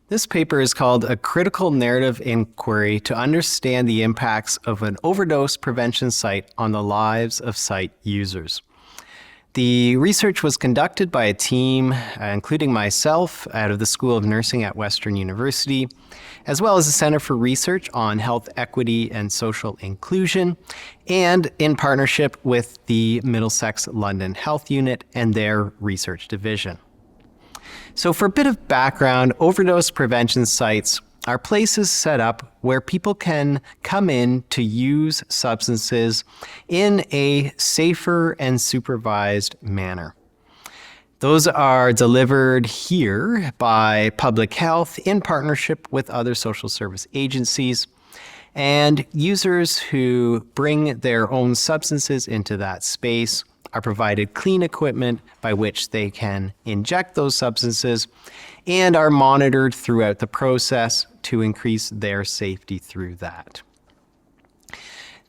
This paper is called A Critical Narrative Inquiry to Understand the Impacts of an Overdose Prevention Site on the Lives of Site Users. The research was conducted by a team, including myself, out of the School of Nursing at Western University, as well as the Center for Research on Health Equity and Social Inclusion, and in partnership with the Middlesex London Health Unit and their research division. So for a bit of background, overdose prevention sites are places set up where people can come in to use substances in a safer and supervised manner. Those are delivered here by public health in partnership with other social service agencies, and users who bring their own substances into that space are provided clean equipment by which they can inject those substances and are monitored throughout the process to increase their safety through that.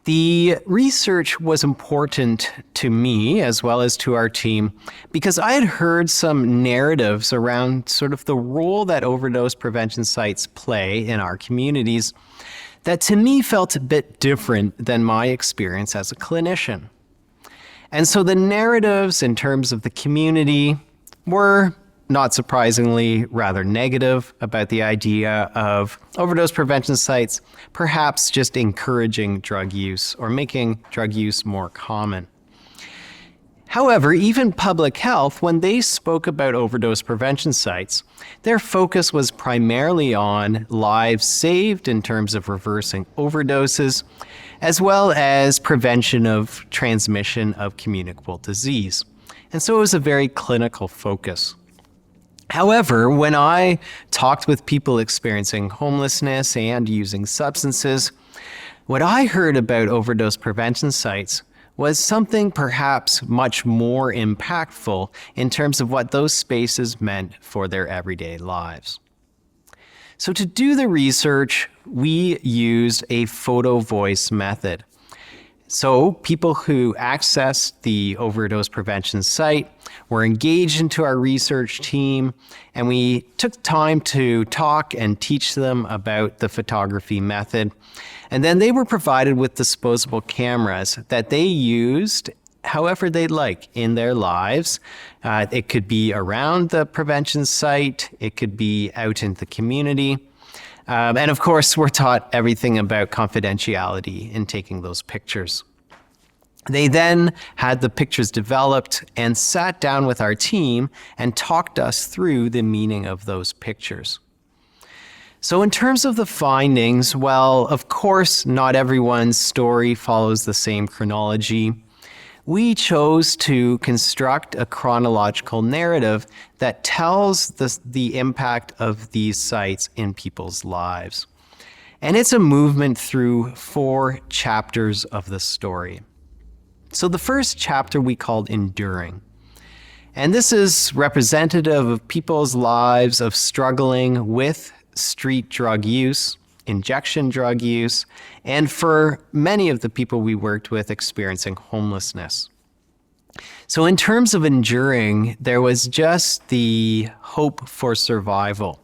The research was important to me as well as to our team because I had heard some narratives around sort of the role that overdose prevention sites play in our communities that to me felt a bit different than my experience as a clinician. And so the narratives in terms of the community were, not surprisingly, rather negative about the idea of overdose prevention sites perhaps just encouraging drug use or making drug use more common. However, even public health, when they spoke about overdose prevention sites, their focus was primarily on lives saved in terms of reversing overdoses, as well as prevention of transmission of communicable disease. And so it was a very clinical focus. However, when I talked with people experiencing homelessness and using substances, what I heard about overdose prevention sites was something perhaps much more impactful in terms of what those spaces meant for their everyday lives. So to do the research, we used a photo voice method. So people who accessed the overdose prevention site were engaged into our research team, and we took time to talk and teach them about the photography method. And then they were provided with disposable cameras that they used however they'd like in their lives. It could be around the prevention site, it could be out in the community. And of course, we're taught everything about confidentiality in taking those pictures. They then had the pictures developed and sat down with our team and talked us through the meaning of those pictures. So in terms of the findings, well, of course, not everyone's story follows the same chronology. We chose to construct a chronological narrative that tells the impact of these sites in people's lives. And it's a movement through 4 chapters of the story. So the first chapter we called Enduring. And this is representative of people's lives of struggling with street drug use, injection drug use, and for many of the people we worked with experiencing homelessness. So in terms of enduring, there was just the hope for survival.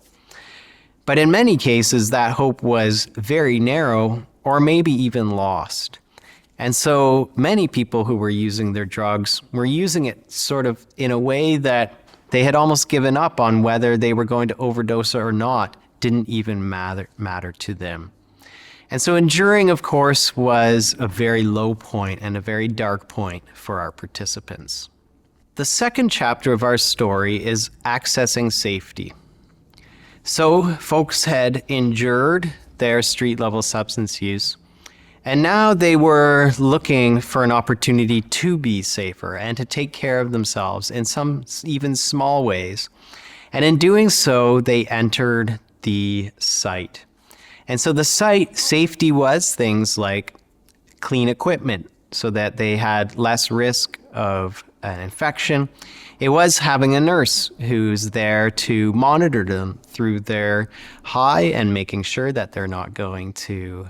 But in many cases, that hope was very narrow or maybe even lost. And so many people who were using their drugs were using it sort of in a way that they had almost given up on whether they were going to overdose or not. Didn't even matter to them. And so enduring, of course, was a very low point and a very dark point for our participants. The second chapter of our story is accessing safety. So folks had endured their street-level substance use, and now they were looking for an opportunity to be safer and to take care of themselves in some even small ways. And in doing so, they entered the site. And so the site safety was things like clean equipment so that they had less risk of an infection. It was having a nurse who's there to monitor them through their high and making sure that they're not going to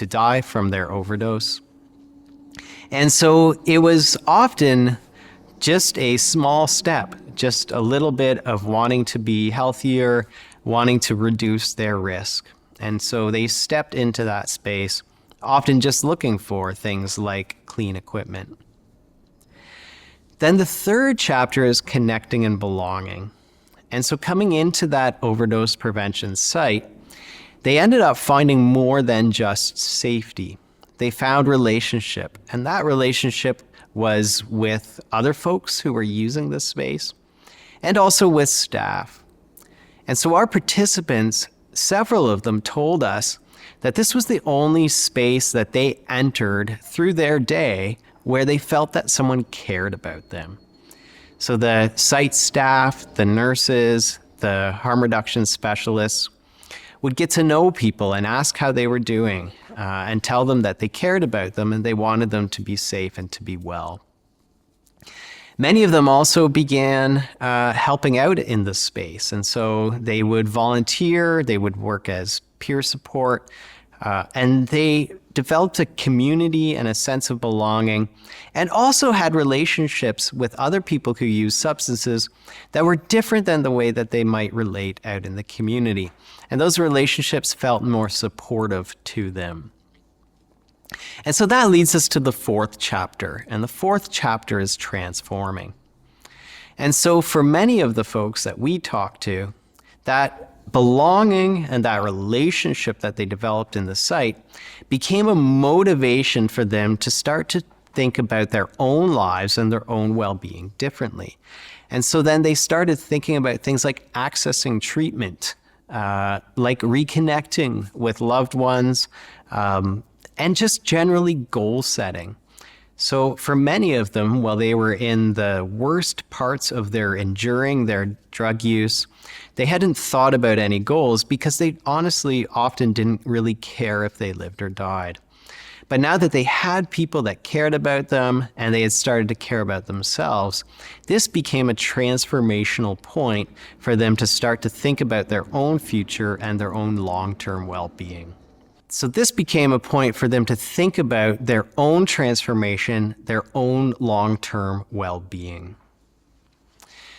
die from their overdose. And so it was often just a small step, just a little bit of wanting to be healthier, wanting to reduce their risk. And so they stepped into that space, often just looking for things like clean equipment. Then the third chapter is connecting and belonging. And so coming into that overdose prevention site, they ended up finding more than just safety. They found relationship, and that relationship was with other folks who were using this space and also with staff. And so our participants, several of them told us that this was the only space that they entered through their day where they felt that someone cared about them. So the site staff, the nurses, the harm reduction specialists would get to know people and ask how they were doing and tell them that they cared about them and they wanted them to be safe and to be well. Many of them also began helping out in the space. And so they would volunteer, they would work as peer support, and they developed a community and a sense of belonging, and also had relationships with other people who use substances that were different than the way that they might relate out in the community. And those relationships felt more supportive to them. And so that leads us to the fourth chapter, and the fourth chapter is transforming. And so for many of the folks that we talked to, that belonging and that relationship that they developed in the site became a motivation for them to start to think about their own lives and their own well-being differently. And so then they started thinking about things like accessing treatment, like reconnecting with loved ones, and just generally goal setting. So for many of them, while they were in the worst parts of their enduring their drug use, they hadn't thought about any goals because they honestly often didn't really care if they lived or died. But now that they had people that cared about them and they had started to care about themselves, this became a transformational point for them to start to think about their own future and their own long-term well-being. So this became a point for them to think about their own transformation, their own long-term well-being.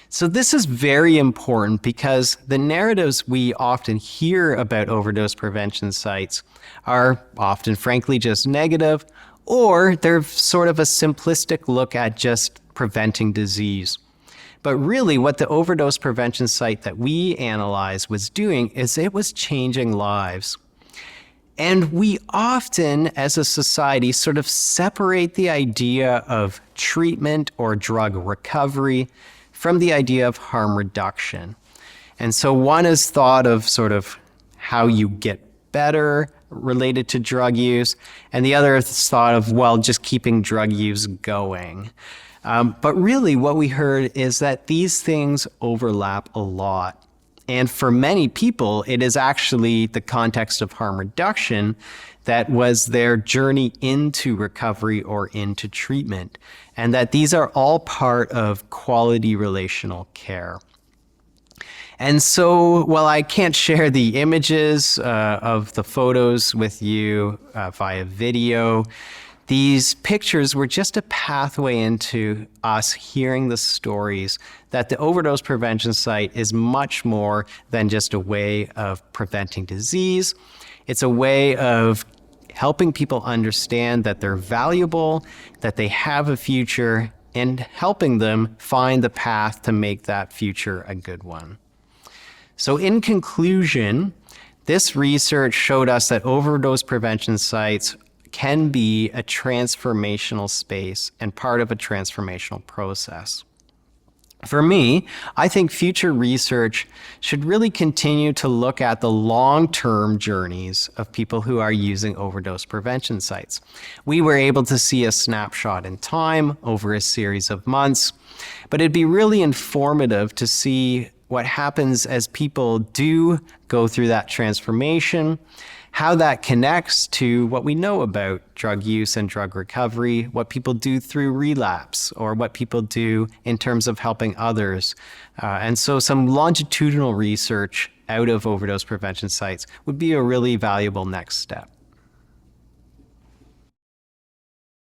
So this is very important because the narratives we often hear about overdose prevention sites are often, frankly, just negative, or they're sort of a simplistic look at just preventing disease. But really what the overdose prevention site that we analyzed was doing is it was changing lives. And we often, as a society, sort of separate the idea of treatment or drug recovery from the idea of harm reduction. And so one is thought of sort of how you get better related to drug use, and the other is thought of, well, just keeping drug use going. But really what we heard is that these things overlap a lot. And for many people, it is actually the context of harm reduction that was their journey into recovery or into treatment, and that these are all part of quality relational care. And so, while I can't share the images of the photos with you via video, these pictures were just a pathway into us hearing the stories that the overdose prevention site is much more than just a way of preventing disease. It's a way of helping people understand that they're valuable, that they have a future, and helping them find the path to make that future a good one. So in conclusion, this research showed us that overdose prevention sites can be a transformational space and part of a transformational process. For me, I think future research should really continue to look at the long-term journeys of people who are using overdose prevention sites. We were able to see a snapshot in time over a series of months, but it'd be really informative to see what happens as people do go through that transformation, how that connects to what we know about drug use and drug recovery, what people do through relapse, or what people do in terms of helping others. And so some longitudinal research out of overdose prevention sites would be a really valuable next step.